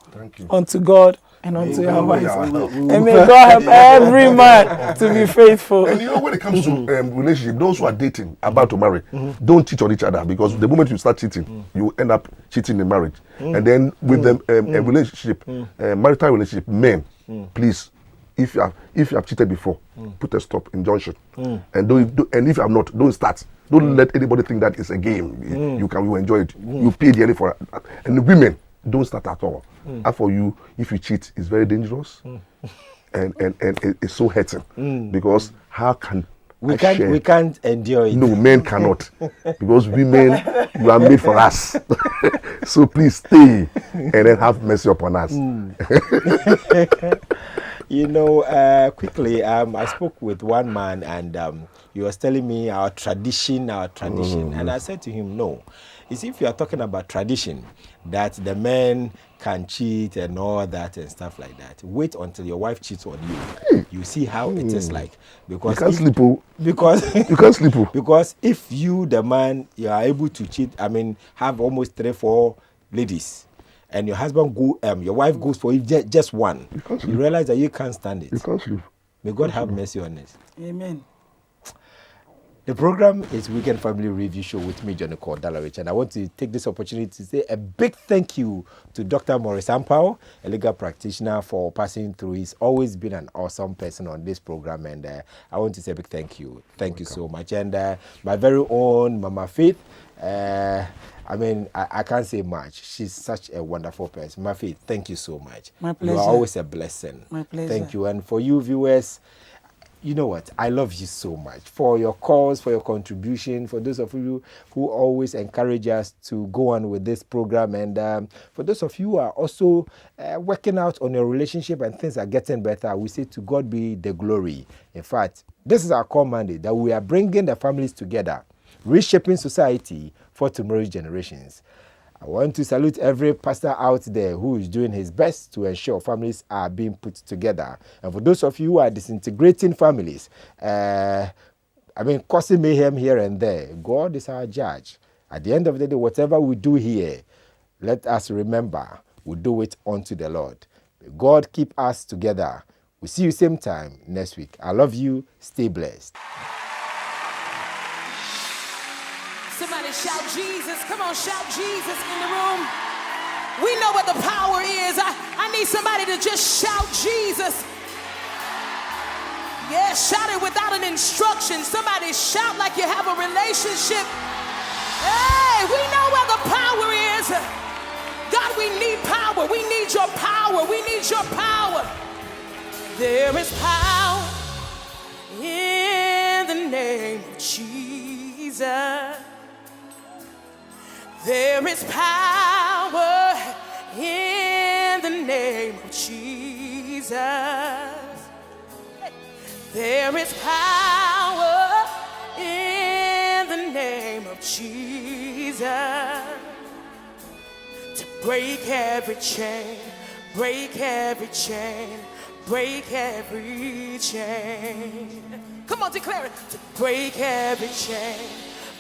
unto God and unto your wives. And may God help every man to be faithful. And you know, when it comes to relationship, those who are dating, about to marry, don't cheat on each other, because the moment you start cheating, you end up cheating in marriage. And then with a relationship, marital relationship, men, please, if you have cheated before, put a stop, injunction, and and if you have not, don't start. Don't let anybody think that it's a game. You enjoy it. You pay dearly for it. And the women, don't start at all. And for you, if you cheat, it's very dangerous, and it's so hurting, because how can we can't endure it? No, men cannot, because women, you are made for us. So please stay and then have mercy upon us. You know, quickly, I spoke with one man, and he was telling me our tradition, and I said to him, no. You see, if you are talking about tradition, that the men can cheat and all that and stuff like that, wait until your wife cheats on you. You see how it is like. Because you can't sleep. Because you can't sleep. Because if you, the man, you are able to cheat, have almost 3-4 ladies, and your husband your wife goes for just one, you realize that you can't stand it. You can't sleep. May God have mercy on us. Amen. The program is Weekend Family Review Show with me, Johnny Dollarich, and I want to take this opportunity to say a big thank you to Dr. Maurice Ampao, a legal practitioner, for passing through. He's always been an awesome person on this program, and I want to say a big thank you. Thank you so much. And my very own Mama Faith, I can't say much. She's such a wonderful person. Mama Faith, thank you so much. My pleasure. You are always a blessing. My pleasure. Thank you. And for you viewers, you know what? I love you so much for your calls, for your contribution, for those of you who always encourage us to go on with this program, and for those of you who are also working out on your relationship and things are getting better, we say to God be the glory. In fact, this is our call mandate, that we are bringing the families together, reshaping society for tomorrow's generations. I want to salute every pastor out there who is doing his best to ensure families are being put together. And for those of you who are disintegrating families, causing mayhem here and there, God is our judge. At the end of the day, whatever we do here, let us remember, we do it unto the Lord. May God keep us together. We'll see you same time next week. I love you. Stay blessed. Somebody shout Jesus. Come on, shout Jesus in the room. We know what the power is. I need somebody to just shout Jesus. Yeah, shout it without an instruction. Somebody shout like you have a relationship. Hey, we know where the power is. God, we need power. We need your power. We need your power. There is power in the name of Jesus. There is power in the name of Jesus. There is power in the name of Jesus to break every chain, break every chain, break every chain. Come on, declare it. To break every chain,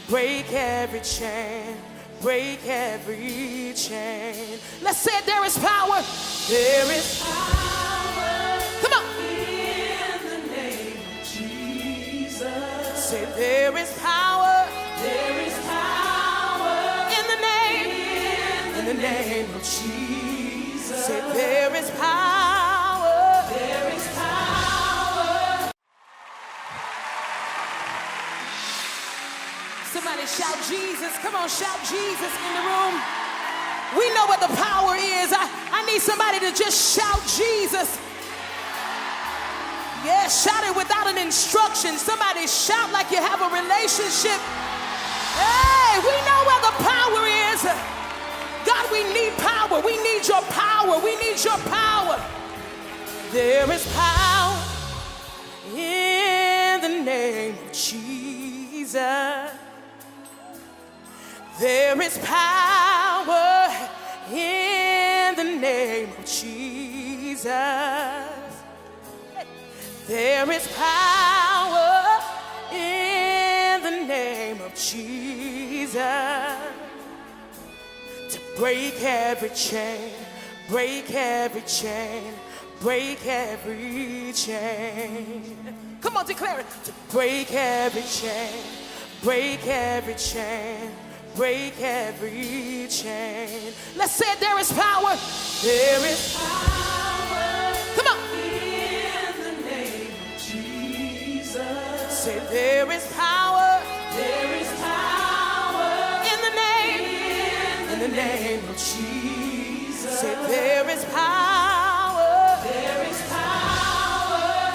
break every chain, break every chain. Let's say it. There is power. There is power. Come on. In the name of Jesus. Say there is power. There is power. In the name. In the name of Jesus. Say there is power. There is power. Somebody shout Jesus. Come on, shout Jesus in the room. We know what the power is. I need somebody to just shout Jesus. Yeah, shout it without an instruction. Somebody shout like you have a relationship. Hey, we know where the power is. God, we need power. We need your power. We need your power. There is power in the name of Jesus. There is power in the name of Jesus. There is power in the name of Jesus to break every chain, break every chain, break every chain. Come on, declare it. To break every chain, break every chain, break every chain. Let's say it. There is power. There is power. Come on. In the name of Jesus. Say there is power. There is power. In the name. In the name of Jesus. Say there is power. There is power.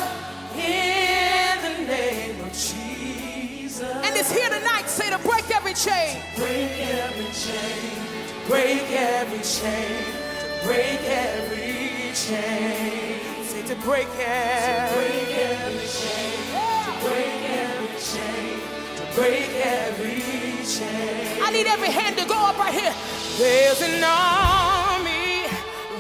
In the name of Jesus. And it's here tonight. Say to break every chain. Break every chain. Break every chain. Break every chain. Say to break every chain. To break every chain. To break every chain. I need every hand to go up right here. There's an army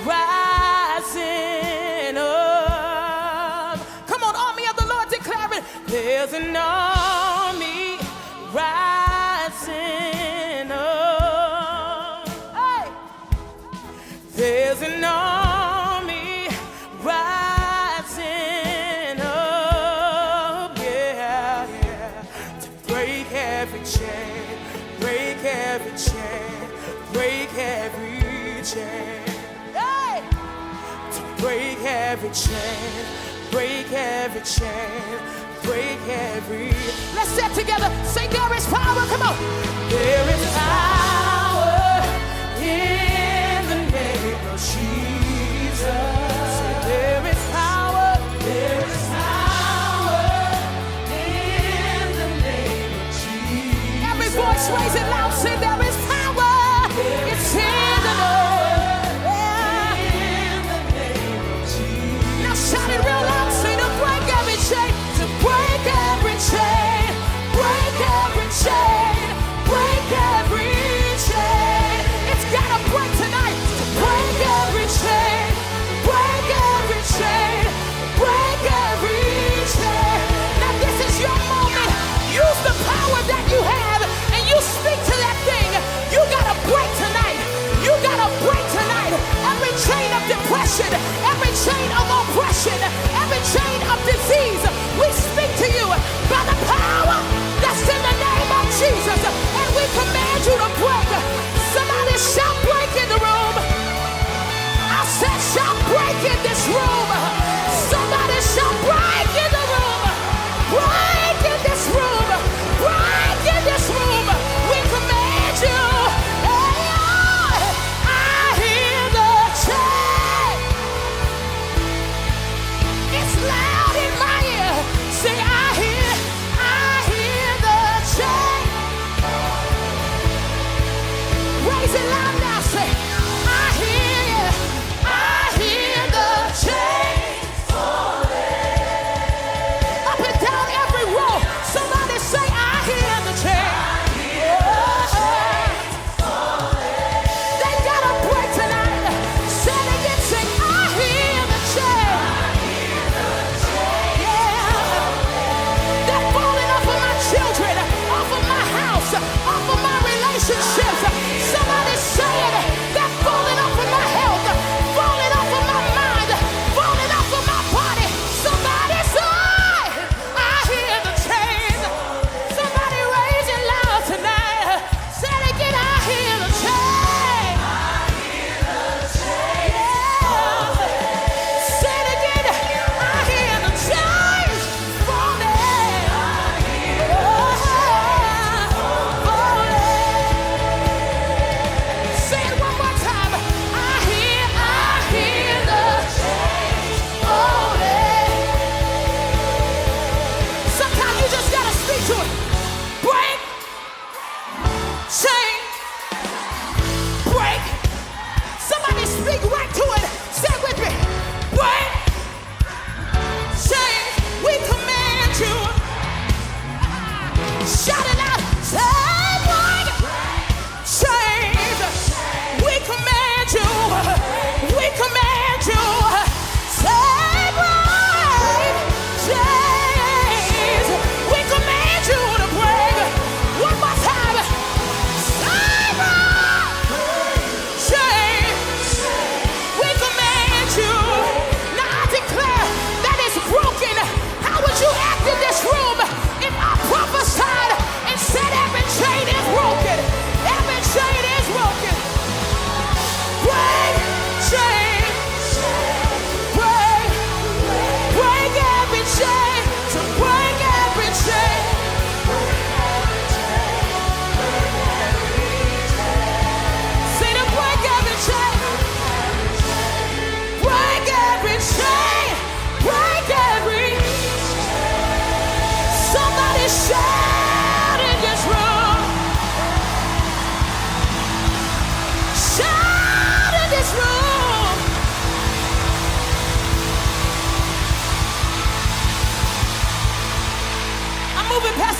rising up. Come on, army of the Lord, declare it. There's an army rising up. Hey! There's an army rising up. Yeah, yeah. To break every chain, break every chain, break every chain. Hey! To break every chain, break every chain, break every. Let's say it together. Say there is power. Come on. There is power in the name of Jesus. Say there is power. There is power in the name of Jesus. Every voice raise it loud. Say there is power. It's in the name. In the name of Jesus. Now shout it real loud. Say to break every chain. To break every chain. Break every chain. Break every chain. It's got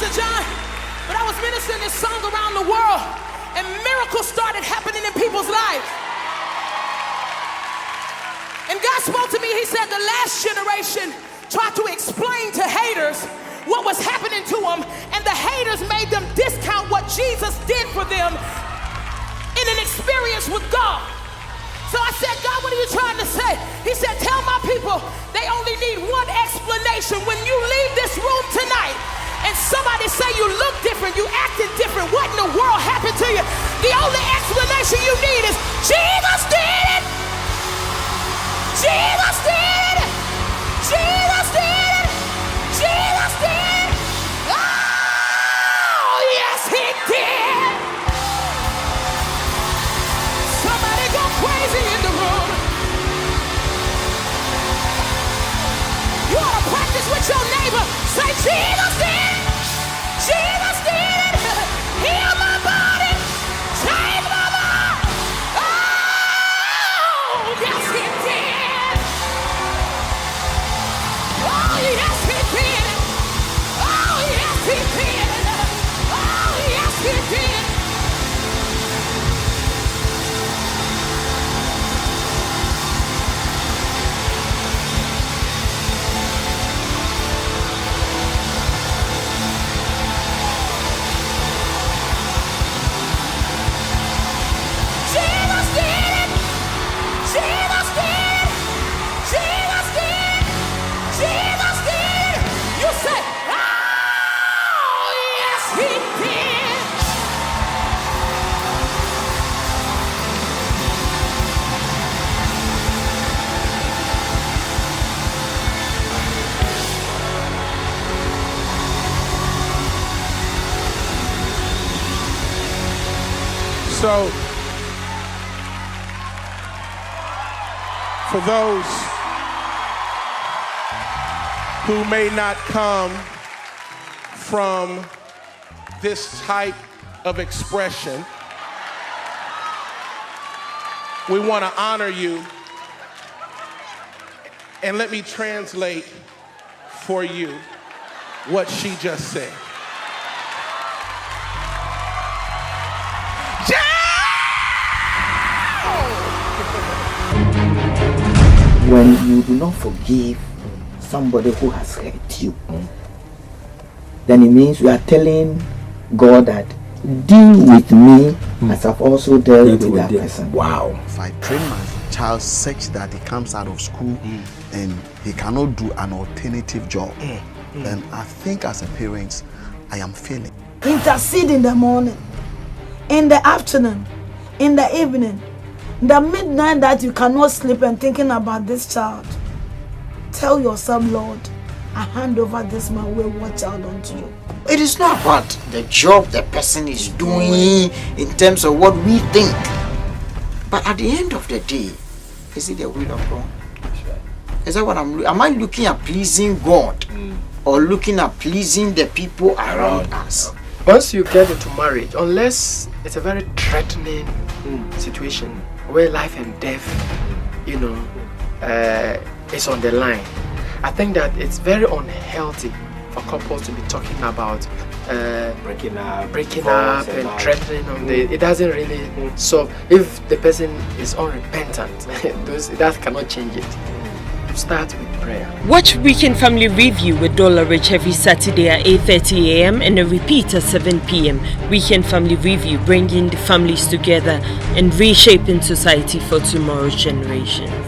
Pastor John, but I was ministering this song around the world, and miracles started happening in people's lives. And God spoke to me. He said the last generation tried to explain to haters what was happening to them, and the haters made them discount what Jesus did for them in an experience with God. So I said, God, what are you trying to say? He said, tell my people they only need one explanation. When you leave this room tonight and somebody say you look different, you acting different, what in the world happened to you? The only explanation you need is Jesus did it. Jesus did it. Jesus did it. Jesus did it. Oh, yes, he did. Somebody go crazy in the room. You ought to practice with your neighbor. Say, Jesus did it. Jesus did it. Heal my body. Change my mind. Oh, yes, he did. Oh, yes, he did. Oh, yes, he did. Oh, yes, he did. Jesus did it. Jesus did it. Jesus did it. Jesus did it. You say, oh, yes, he did. So, for those who may not come from this type of expression, we want to honor you, and let me translate for you what she just said. When you do not forgive somebody who has hurt you, then it means you are telling God that deal with me as I've also dealt with that person. Wow. If I train my child such that he comes out of school and he cannot do an alternative job, then I think as a parent, I am failing. Intercede in the morning, in the afternoon, in the evening, the midnight that you cannot sleep and thinking about this child. Tell yourself, Lord, I hand over this my wayward child unto you. It is not about the job the person is doing in terms of what we think. But at the end of the day, is it the will of God? Is that what am I looking at pleasing God or looking at pleasing the people around us? Once you get into marriage, unless it's a very threatening situation where life and death, is on the line, I think that it's very unhealthy for couples to be talking about breaking up and threatening on it doesn't really solve. If the person is unrepentant, that cannot change it. Start with prayer. Watch Weekend Family Review with Dollarich every Saturday at 8:30 a.m. and a repeat at 7 p.m. Weekend Family Review, bringing the families together and reshaping society for tomorrow's generations.